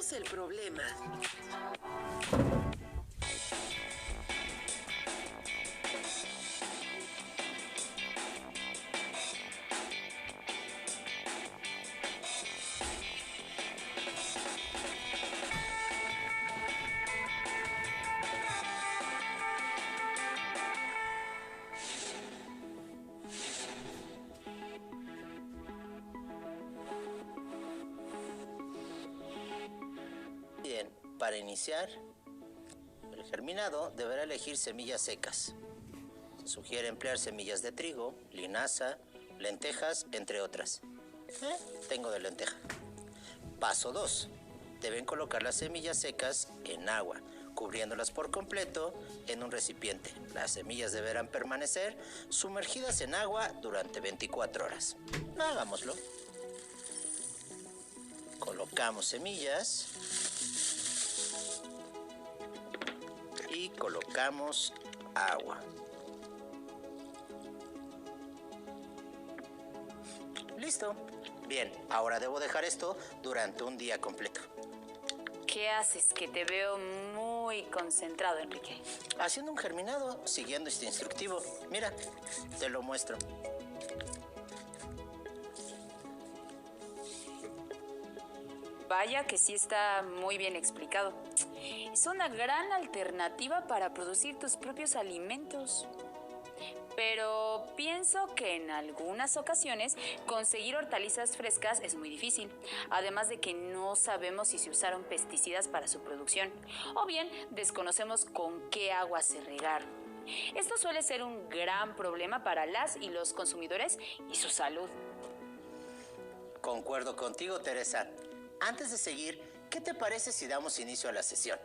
Veamos el problema. Bien, para iniciar, el germinado deberá elegir semillas secas. Se sugiere emplear semillas de trigo, linaza, lentejas, entre otras. Tengo de lenteja. Paso 2. Deben colocar las semillas secas en agua, cubriéndolas por completo en un recipiente. Las semillas deberán permanecer sumergidas en agua durante 24 horas. Hagámoslo. Colocamos semillas y colocamos agua. Listo. Bien, ahora debo dejar esto durante un día completo. ¿Qué haces? Que te veo muy concentrado, Enrique. Haciendo un germinado, siguiendo este instructivo. Mira, te lo muestro. Vaya que sí está muy bien explicado. Es una gran alternativa para producir tus propios alimentos. Pero pienso que en algunas ocasiones conseguir hortalizas frescas es muy difícil, además de que no sabemos si se usaron pesticidas para su producción, o bien desconocemos con qué agua se regaron. Esto suele ser un gran problema para las y los consumidores y su salud. Concuerdo contigo, Teresa. Antes de seguir, ¿qué te parece si damos inicio a la sesión?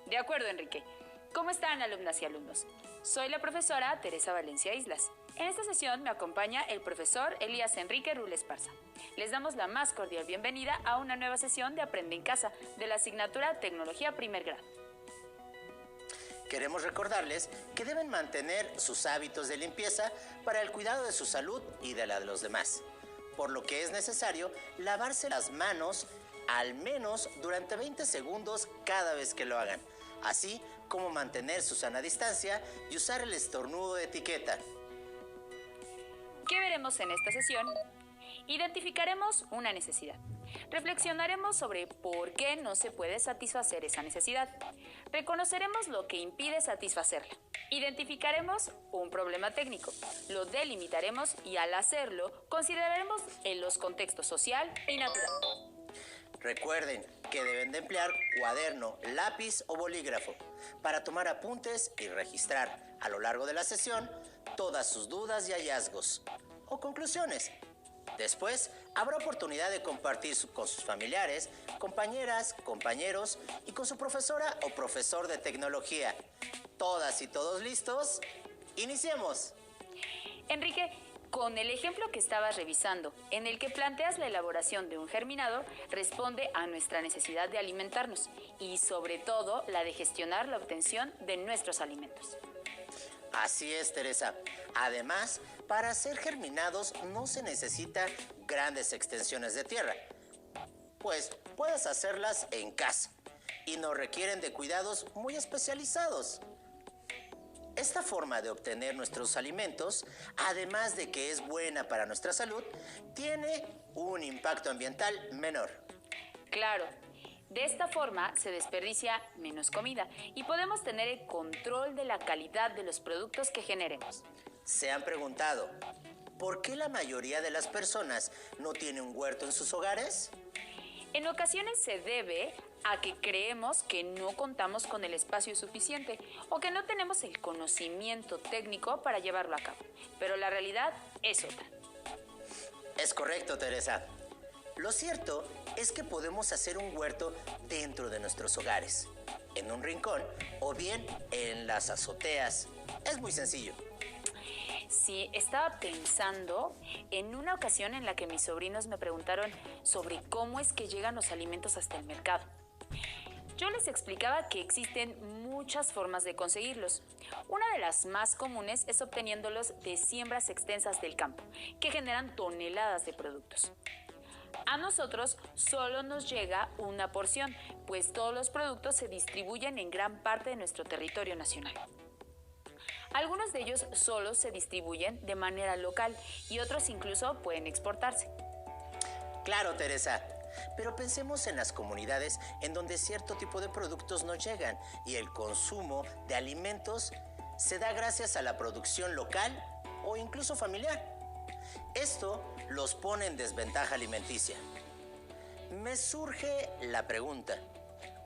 De acuerdo, Enrique. ¿Cómo están, alumnas y alumnos? Soy la profesora Teresa Valencia Islas. En esta sesión me acompaña el profesor Elías Enrique Rull Esparza. Les damos la más cordial bienvenida a una nueva sesión de Aprende en Casa de la asignatura Tecnología Primer Grado. Queremos recordarles que deben mantener sus hábitos de limpieza para el cuidado de su salud y de la de los demás, por lo que es necesario lavarse las manos al menos durante 20 segundos cada vez que lo hagan, así como mantener su sana distancia y usar el estornudo de etiqueta. ¿Qué veremos en esta sesión? Identificaremos una necesidad. Reflexionaremos sobre por qué no se puede satisfacer esa necesidad. Reconoceremos lo que impide satisfacerla. Identificaremos un problema técnico. Lo delimitaremos y al hacerlo consideraremos en los contextos social y natural. Recuerden que deben de emplear cuaderno, lápiz o bolígrafo para tomar apuntes y registrar a lo largo de la sesión todas sus dudas y hallazgos o conclusiones. Después, habrá oportunidad de compartir con sus familiares, compañeras, compañeros y con su profesora o profesor de tecnología. ¿Todas y todos listos? ¡Iniciemos! Enrique, con el ejemplo que estabas revisando, en el que planteas la elaboración de un germinado, responde a nuestra necesidad de alimentarnos y sobre todo la de gestionar la obtención de nuestros alimentos. Así es, Teresa. Además, para ser germinados no se necesita grandes extensiones de tierra, pues puedes hacerlas en casa y no requieren de cuidados muy especializados. Esta forma de obtener nuestros alimentos, además de que es buena para nuestra salud, tiene un impacto ambiental menor. Claro. De esta forma se desperdicia menos comida y podemos tener el control de la calidad de los productos que generemos. ¿Se han preguntado por qué la mayoría de las personas no tiene un huerto en sus hogares? En ocasiones se debe a que creemos que no contamos con el espacio suficiente o que no tenemos el conocimiento técnico para llevarlo a cabo, pero la realidad es otra. Es correcto, Teresa. Lo cierto es que podemos hacer un huerto dentro de nuestros hogares, en un rincón o bien en las azoteas. Es muy sencillo. Sí, estaba pensando en una ocasión en la que mis sobrinos me preguntaron sobre cómo es que llegan los alimentos hasta el mercado. Yo les explicaba que existen muchas formas de conseguirlos. Una de las más comunes es obteniéndolos de siembras extensas del campo, que generan toneladas de productos. A nosotros solo nos llega una porción, pues todos los productos se distribuyen en gran parte de nuestro territorio nacional. Algunos de ellos solo se distribuyen de manera local y otros incluso pueden exportarse. Claro, Teresa. Pero pensemos en las comunidades en donde cierto tipo de productos no llegan y el consumo de alimentos se da gracias a la producción local o incluso familiar. Esto los pone en desventaja alimenticia. Me surge la pregunta,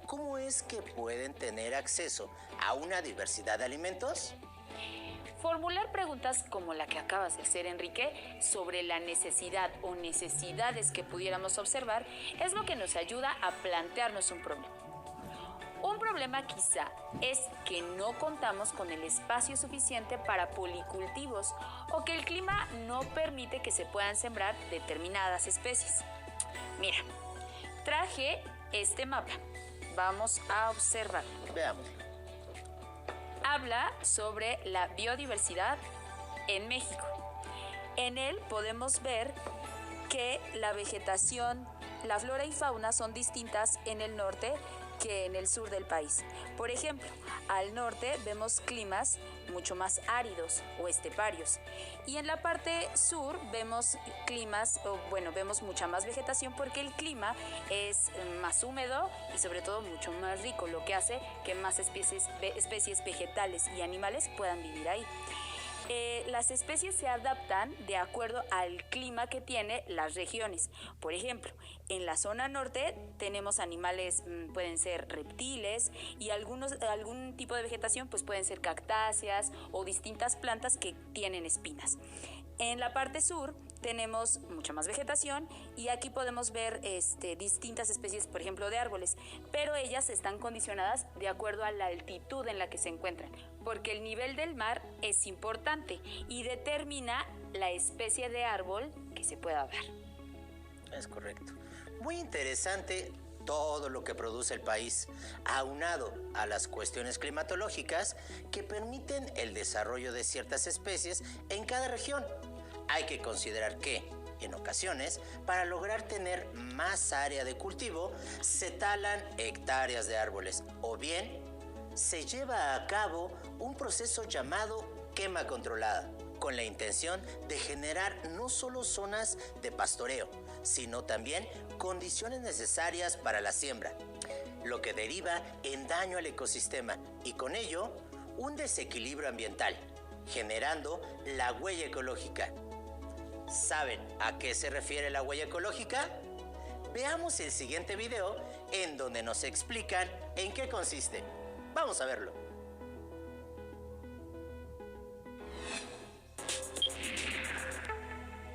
¿cómo es que pueden tener acceso a una diversidad de alimentos? Formular preguntas como la que acabas de hacer, Enrique, sobre la necesidad o necesidades que pudiéramos observar es lo que nos ayuda a plantearnos un problema. Un problema quizá es que no contamos con el espacio suficiente para policultivos o que el clima no permite que se puedan sembrar determinadas especies. Mira, traje este mapa. Vamos a observarlo. Veamos. Habla sobre la biodiversidad en México. En él podemos ver que la vegetación, la flora y fauna son distintas en el norte que en el sur del país. Por ejemplo, al norte vemos climas mucho más áridos o esteparios y en la parte sur vemos vemos mucha más vegetación porque el clima es más húmedo y sobre todo mucho más rico, lo que hace que más especies vegetales y animales puedan vivir ahí. Las especies se adaptan de acuerdo al clima que tiene las regiones. Por ejemplo, en la zona norte tenemos animales, pueden ser reptiles y algún tipo de vegetación pues pueden ser cactáceas o distintas plantas que tienen espinas. En la parte sur tenemos mucha más vegetación y aquí podemos ver distintas especies, por ejemplo, de árboles, pero ellas están condicionadas de acuerdo a la altitud en la que se encuentran, porque el nivel del mar es importante y determina la especie de árbol que se pueda dar. Es correcto. Muy interesante todo lo que produce el país, aunado a las cuestiones climatológicas que permiten el desarrollo de ciertas especies en cada región. Hay que considerar que, en ocasiones, para lograr tener más área de cultivo, se talan hectáreas de árboles o bien se lleva a cabo un proceso llamado quema controlada, con la intención de generar no solo zonas de pastoreo, sino también condiciones necesarias para la siembra, lo que deriva en daño al ecosistema y con ello un desequilibrio ambiental, generando la huella ecológica. ¿Saben a qué se refiere la huella ecológica? Veamos el siguiente video en donde nos explican en qué consiste. Vamos a verlo.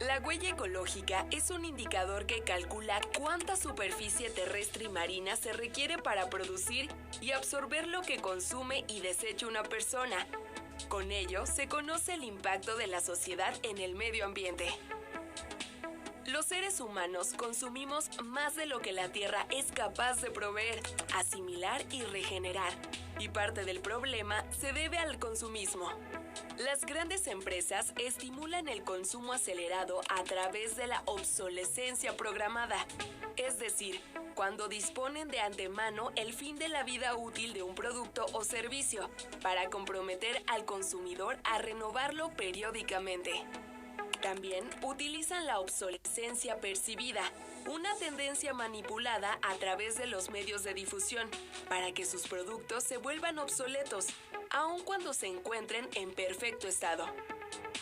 La huella ecológica es un indicador que calcula cuánta superficie terrestre y marina se requiere para producir y absorber lo que consume y desecha una persona. Con ello, se conoce el impacto de la sociedad en el medio ambiente. Los seres humanos consumimos más de lo que la Tierra es capaz de proveer, asimilar y regenerar. Y parte del problema se debe al consumismo. Las grandes empresas estimulan el consumo acelerado a través de la obsolescencia programada, es decir, cuando disponen de antemano el fin de la vida útil de un producto o servicio, para comprometer al consumidor a renovarlo periódicamente. También utilizan la obsolescencia percibida, una tendencia manipulada a través de los medios de difusión, para que sus productos se vuelvan obsoletos, aun cuando se encuentren en perfecto estado.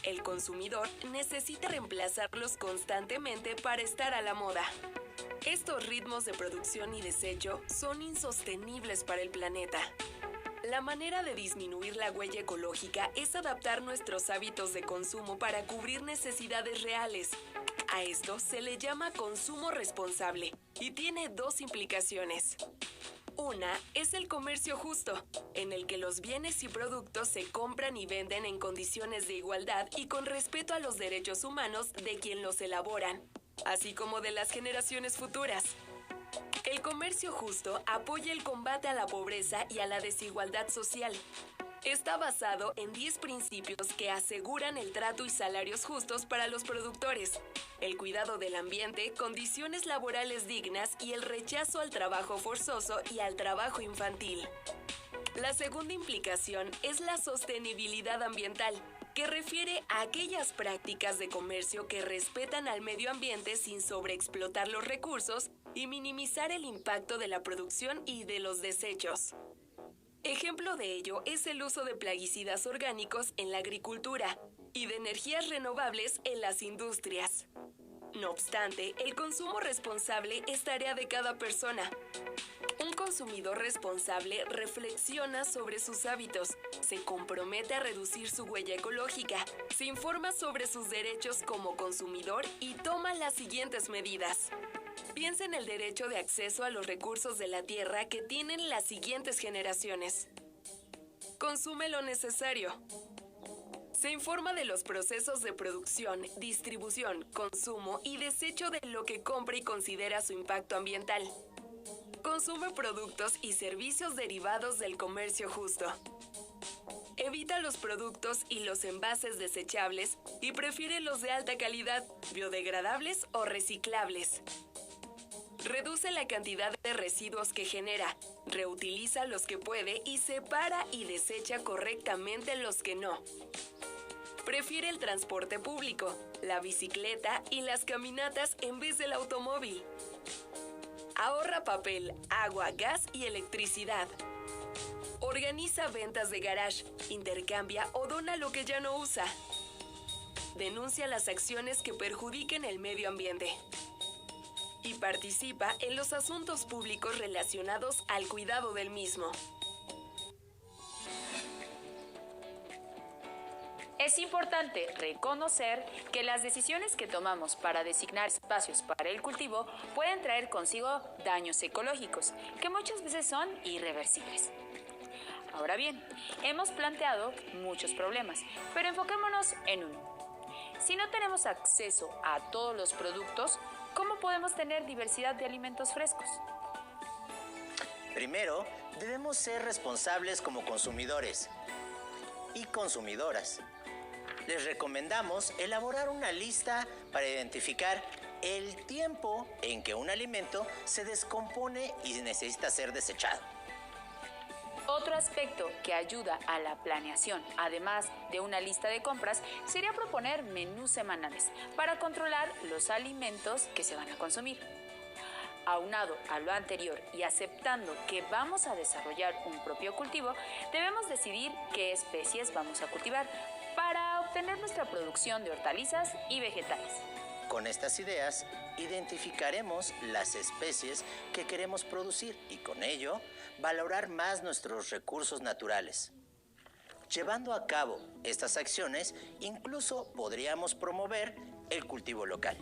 El consumidor necesita reemplazarlos constantemente para estar a la moda. Estos ritmos de producción y desecho son insostenibles para el planeta. La manera de disminuir la huella ecológica es adaptar nuestros hábitos de consumo para cubrir necesidades reales. A esto se le llama consumo responsable y tiene dos implicaciones. Una es el comercio justo, en el que los bienes y productos se compran y venden en condiciones de igualdad y con respeto a los derechos humanos de quien los elaboran, así como de las generaciones futuras. El comercio justo apoya el combate a la pobreza y a la desigualdad social. Está basado en 10 principios que aseguran el trato y salarios justos para los productores, el cuidado del ambiente, condiciones laborales dignas y el rechazo al trabajo forzoso y al trabajo infantil. La segunda implicación es la sostenibilidad ambiental, que refiere a aquellas prácticas de comercio que respetan al medio ambiente sin sobreexplotar los recursos y minimizar el impacto de la producción y de los desechos. Ejemplo de ello es el uso de plaguicidas orgánicos en la agricultura y de energías renovables en las industrias. No obstante, el consumo responsable es tarea de cada persona. Un consumidor responsable reflexiona sobre sus hábitos, se compromete a reducir su huella ecológica, se informa sobre sus derechos como consumidor y toma las siguientes medidas. Piensa en el derecho de acceso a los recursos de la tierra que tienen las siguientes generaciones. Consume lo necesario. Se informa de los procesos de producción, distribución, consumo y desecho de lo que compra y considera su impacto ambiental. Consume productos y servicios derivados del comercio justo. Evita los productos y los envases desechables y prefiere los de alta calidad, biodegradables o reciclables. Reduce la cantidad de residuos que genera, reutiliza los que puede y separa y desecha correctamente los que no. Prefiere el transporte público, la bicicleta y las caminatas en vez del automóvil. Ahorra papel, agua, gas y electricidad. Organiza ventas de garage, intercambia o dona lo que ya no usa. Denuncia las acciones que perjudiquen el medio ambiente. Y participa en los asuntos públicos relacionados al cuidado del mismo. Es importante reconocer que las decisiones que tomamos para designar espacios para el cultivo pueden traer consigo daños ecológicos, que muchas veces son irreversibles. Ahora bien, hemos planteado muchos problemas, pero enfoquémonos en uno. Si no tenemos acceso a todos los productos, ¿cómo podemos tener diversidad de alimentos frescos? Primero, debemos ser responsables como consumidores y consumidoras. Les recomendamos elaborar una lista para identificar el tiempo en que un alimento se descompone y necesita ser desechado. Otro aspecto que ayuda a la planeación, además de una lista de compras, sería proponer menús semanales para controlar los alimentos que se van a consumir. Aunado a lo anterior y aceptando que vamos a desarrollar un propio cultivo, debemos decidir qué especies vamos a cultivar para obtener nuestra producción de hortalizas y vegetales. Con estas ideas, identificaremos las especies que queremos producir y con ello valorar más nuestros recursos naturales. Llevando a cabo estas acciones, incluso podríamos promover el cultivo local.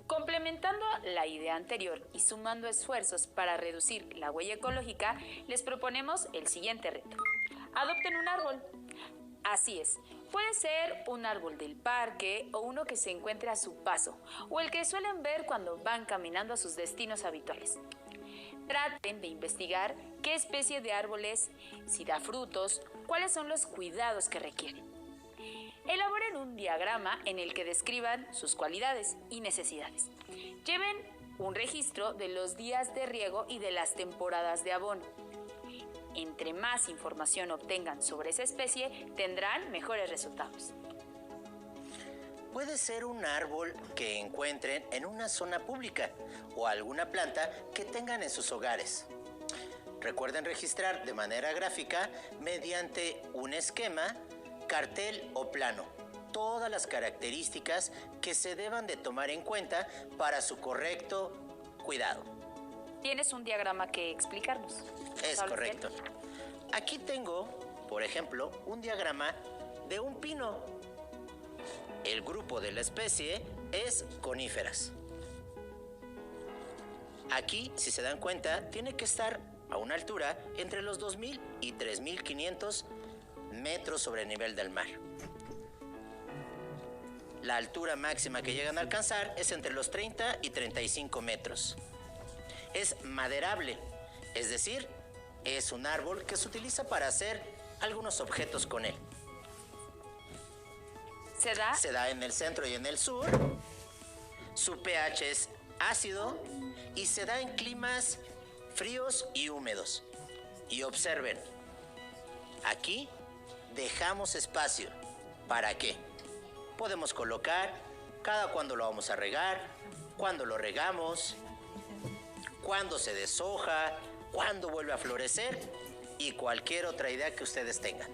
Complementando la idea anterior y sumando esfuerzos para reducir la huella ecológica, les proponemos el siguiente reto. Adopten un árbol. Así es, puede ser un árbol del parque o uno que se encuentre a su paso, o el que suelen ver cuando van caminando a sus destinos habituales. Traten de investigar qué especie de árbol es, si da frutos, cuáles son los cuidados que requieren. Elaboren un diagrama en el que describan sus cualidades y necesidades. Lleven un registro de los días de riego y de las temporadas de abono. Entre más información obtengan sobre esa especie, tendrán mejores resultados. Puede ser un árbol que encuentren en una zona pública o alguna planta que tengan en sus hogares. Recuerden registrar de manera gráfica mediante un esquema, cartel o plano todas las características que se deban de tomar en cuenta para su correcto cuidado. ¿Tienes un diagrama que explicarnos? Es correcto. Aquí tengo, por ejemplo, un diagrama de un pino. El grupo de la especie es coníferas. Aquí, si se dan cuenta, tiene que estar a una altura entre los 2.000 y 3.500 metros sobre el nivel del mar. La altura máxima que llegan a alcanzar es entre los 30 y 35 metros. Es maderable, es decir, es un árbol que se utiliza para hacer algunos objetos con él. Se da en el centro y en el sur. Su pH es ácido y se da en climas fríos y húmedos. Y observen, aquí dejamos espacio. ¿Para qué? Podemos colocar cada cuándo lo vamos a regar, cuándo lo regamos, cuándo se deshoja, cuándo vuelve a florecer y cualquier otra idea que ustedes tengan.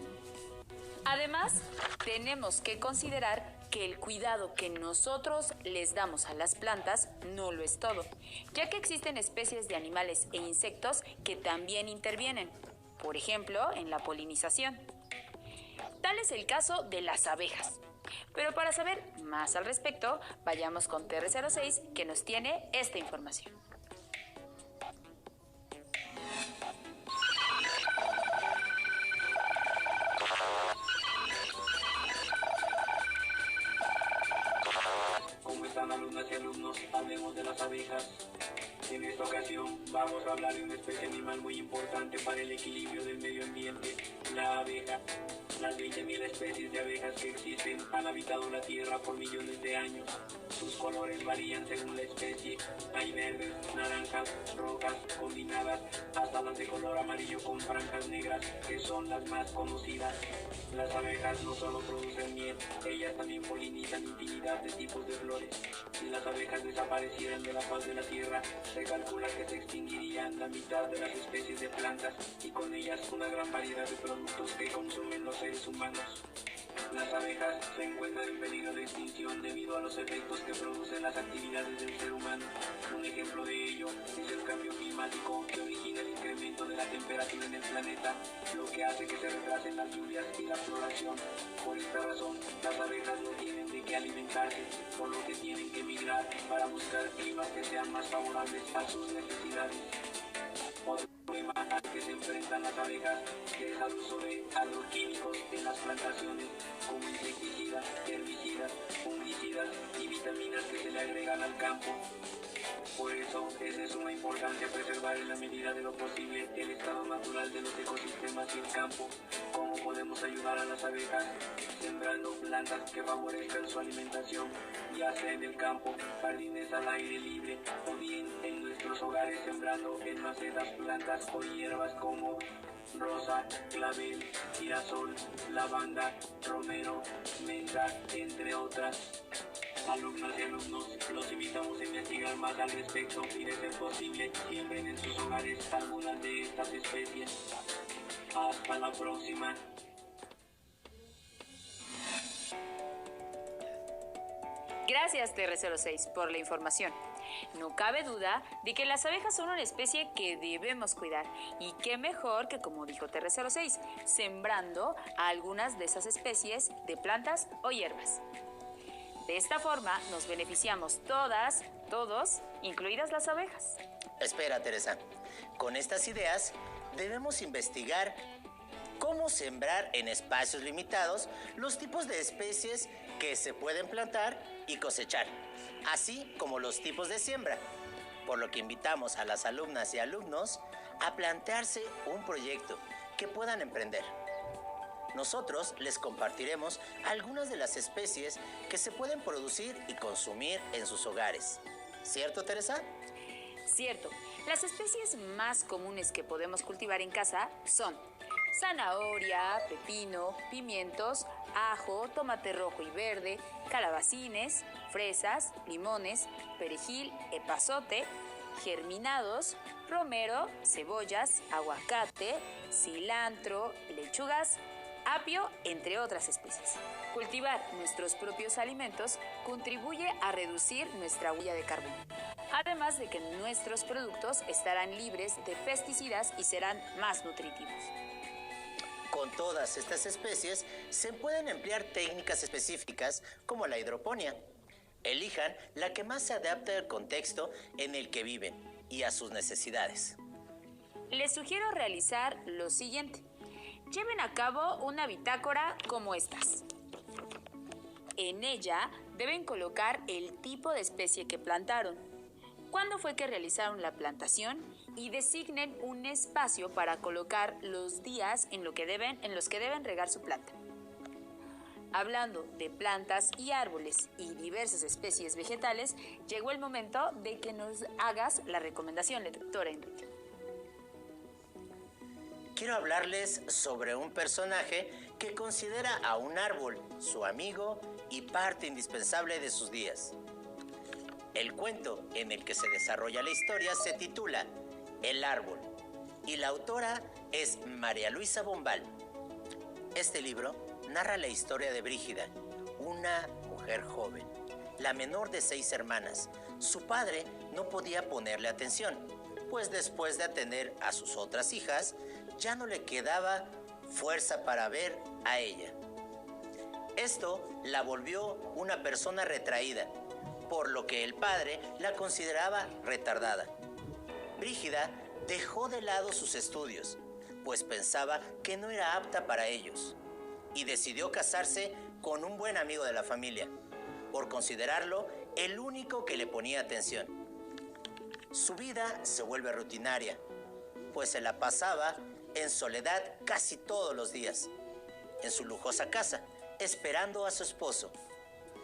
Además, tenemos que considerar que el cuidado que nosotros les damos a las plantas no lo es todo, ya que existen especies de animales e insectos que también intervienen, por ejemplo, en la polinización. Tal es el caso de las abejas. Pero para saber más al respecto, vayamos con TR06, que nos tiene esta información. ¿Cómo están, alumnas y alumnos? Hablemos de las abejas. En esta ocasión vamos a hablar de una especie animal muy importante para el equilibrio del medio ambiente, la abeja. Las 20.000 especies de abejas que existen han habitado la Tierra por millones de años. Sus colores varían según la especie. Hay verdes, naranjas, rojas, combinadas, hasta las de color amarillo con franjas negras, que son las más conocidas. Las abejas no solo producen miel, ellas también polinizan infinidad de tipos de flores. Si las abejas desaparecieran de la faz de la Tierra, se calcula que se extinguirían la mitad de las especies de plantas y con ellas una gran variedad de productos que consumen los seres humanos. Las abejas se encuentran en peligro de extinción debido a los efectos que producen las actividades del ser humano. Un ejemplo de ello es el cambio climático, que origina el incremento de la temperatura en el planeta, lo que hace que se retrasen las lluvias y la floración. Por esta razón, las abejas no tienen de qué alimentarse, por lo que tienen que migrar para buscar climas que sean más favorables a sus necesidades. Otro problema al que se enfrentan las abejas es al uso de agroquímicos en las plantaciones, como insecticidas, herbicidas, fungicidas y vitaminas que se le agregan al campo. Por eso es de suma importancia preservar en la medida de lo posible el estado natural de los ecosistemas y el campo. ¿Cómo podemos ayudar a las abejas? Sembrando plantas que favorezcan su alimentación, ya sea en el campo, jardines al aire libre, o bien en nuestros hogares sembrando en macetas plantas o hierbas como rosa, clavel, girasol, lavanda, romero, menta, entre otras. Alumnas y alumnos, los invitamos a investigar más al respecto y, de ser posible, siembren en sus hogares algunas de estas especies. Hasta la próxima. Gracias, TR06, por la información. No cabe duda de que las abejas son una especie que debemos cuidar, y qué mejor que, como dijo TR06, sembrando a algunas de esas especies de plantas o hierbas. De esta forma nos beneficiamos todas, todos, incluidas las abejas. Espera, Teresa. Con estas ideas debemos investigar cómo sembrar en espacios limitados los tipos de especies que se pueden plantar y cosechar, así como los tipos de siembra, por lo que invitamos a las alumnas y alumnos a plantearse un proyecto que puedan emprender. Nosotros les compartiremos algunas de las especies que se pueden producir y consumir en sus hogares. ¿Cierto, Teresa? Cierto. Las especies más comunes que podemos cultivar en casa son zanahoria, pepino, pimientos, ajo, tomate rojo y verde, calabacines, fresas, limones, perejil, epazote, germinados, romero, cebollas, aguacate, cilantro, lechugas, apio, entre otras especies. Cultivar nuestros propios alimentos contribuye a reducir nuestra huella de carbono, además de que nuestros productos estarán libres de pesticidas y serán más nutritivos. Con todas estas especies se pueden emplear técnicas específicas como la hidroponía. Elijan la que más se adapte al contexto en el que viven y a sus necesidades. Les sugiero realizar lo siguiente. Lleven a cabo una bitácora como estas. En ella deben colocar el tipo de especie que plantaron, cuándo fue que realizaron la plantación y designen un espacio para colocar los días en los que deben regar su planta. Hablando de plantas y árboles y diversas especies vegetales, llegó el momento de que nos hagas la recomendación, doctora Enrique. Quiero hablarles sobre un personaje que considera a un árbol su amigo y parte indispensable de sus días. El cuento en el que se desarrolla la historia se titula El árbol y la autora es María Luisa Bombal. Este libro narra la historia de Brígida, una mujer joven, la menor de 6 hermanas. Su padre no podía ponerle atención, pues después de atender a sus otras hijas, ya no le quedaba fuerza para ver a ella. Esto la volvió una persona retraída, por lo que el padre la consideraba retardada. Brígida dejó de lado sus estudios, pues pensaba que no era apta para ellos, y decidió casarse con un buen amigo de la familia, por considerarlo el único que le ponía atención. Su vida se vuelve rutinaria, pues se la pasaba en soledad casi todos los días, en su lujosa casa, esperando a su esposo.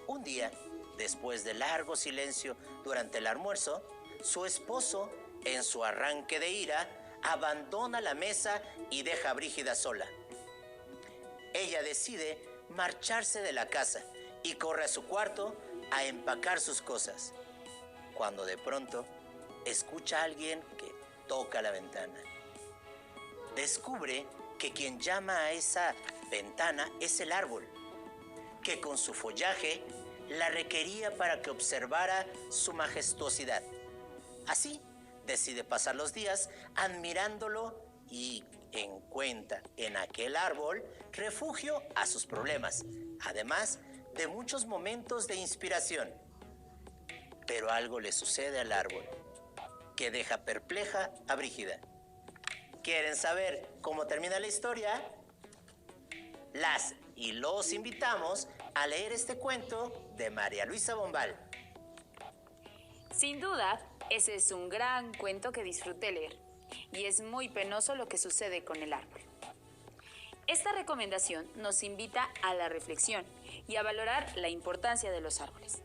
Un día, después de largo silencio durante el almuerzo, su esposo, en su arranque de ira, abandona la mesa y deja a Brígida sola. Ella decide marcharse de la casa y corre a su cuarto a empacar sus cosas, cuando de pronto escucha a alguien que toca la ventana. Descubre que quien llama a esa ventana es el árbol, que con su follaje la requería para que observara su majestuosidad. Así, decide pasar los días admirándolo y encuentra en aquel árbol refugio a sus problemas, además de muchos momentos de inspiración. Pero algo le sucede al árbol, que deja perpleja a Brígida. ¿Quieren saber cómo termina la historia? Las y los invitamos a leer este cuento de María Luisa Bombal. Sin duda, ese es un gran cuento que disfruté leer, y es muy penoso lo que sucede con el árbol. Esta recomendación nos invita a la reflexión y a valorar la importancia de los árboles.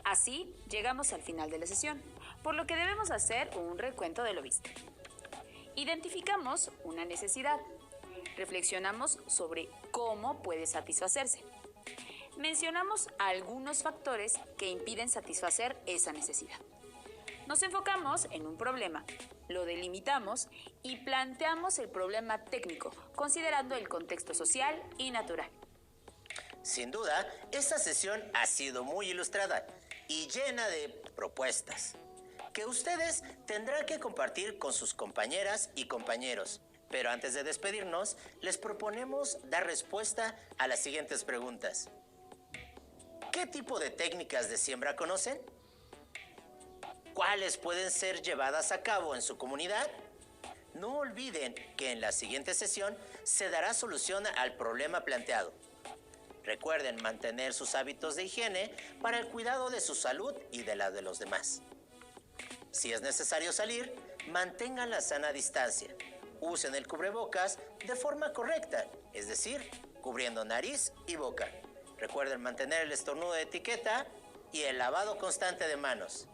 Así llegamos al final de la sesión, por lo que debemos hacer un recuento de lo visto. Identificamos una necesidad. Reflexionamos sobre cómo puede satisfacerse. Mencionamos algunos factores que impiden satisfacer esa necesidad. Nos enfocamos en un problema, lo delimitamos y planteamos el problema técnico, considerando el contexto social y natural. Sin duda, esta sesión ha sido muy ilustrada y llena de propuestas que ustedes tendrán que compartir con sus compañeras y compañeros. Pero antes de despedirnos, les proponemos dar respuesta a las siguientes preguntas. ¿Qué tipo de técnicas de siembra conocen? ¿Cuáles pueden ser llevadas a cabo en su comunidad? No olviden que en la siguiente sesión se dará solución al problema planteado. Recuerden mantener sus hábitos de higiene para el cuidado de su salud y de la de los demás. Si es necesario salir, mantengan la sana distancia. Usen el cubrebocas de forma correcta, es decir, cubriendo nariz y boca. Recuerden mantener el estornudo de etiqueta y el lavado constante de manos.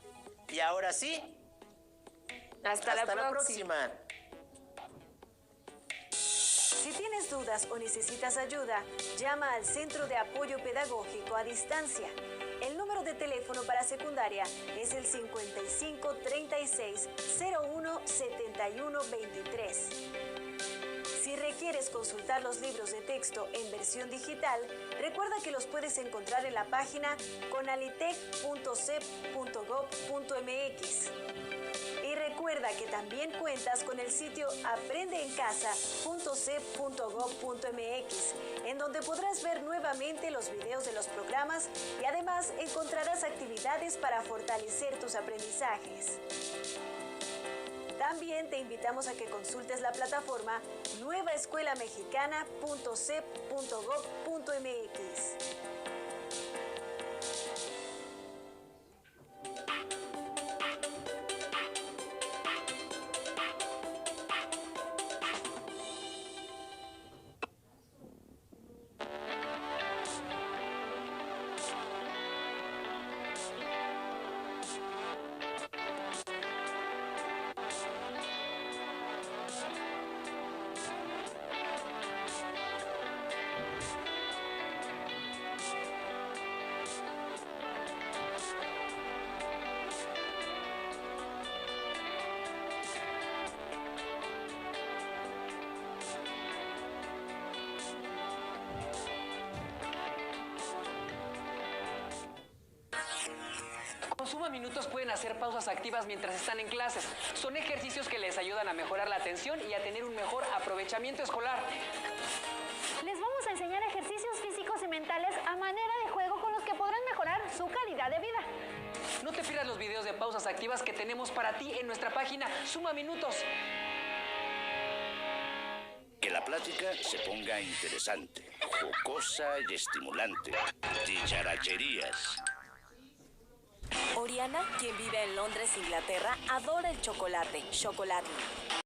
Y ahora sí, Hasta la próxima. Si tienes dudas o necesitas ayuda, llama al Centro de Apoyo Pedagógico a Distancia. El número de teléfono para secundaria es el 55 36 01 71 23. Si requieres consultar los libros de texto en versión digital, recuerda que los puedes encontrar en la página conalitec.cep.gov.mx. Y recuerda que también cuentas con el sitio aprendeencasa.cep.gov.mx, en donde podrás ver nuevamente los videos de los programas y además encontrarás actividades para fortalecer tus aprendizajes. También te invitamos a que consultes la plataforma nuevaescuelamexicana.cep.gov.mx. Suma Minutos pueden hacer pausas activas mientras están en clases. Son ejercicios que les ayudan a mejorar la atención y a tener un mejor aprovechamiento escolar. Les vamos a enseñar ejercicios físicos y mentales a manera de juego con los que podrán mejorar su calidad de vida. No te pierdas los videos de pausas activas que tenemos para ti en nuestra página Suma Minutos. Que la plática se ponga interesante, jocosa y estimulante. Dicharacherías. Oriana, quien vive en Londres, Inglaterra, adora el chocolate. Chocolate.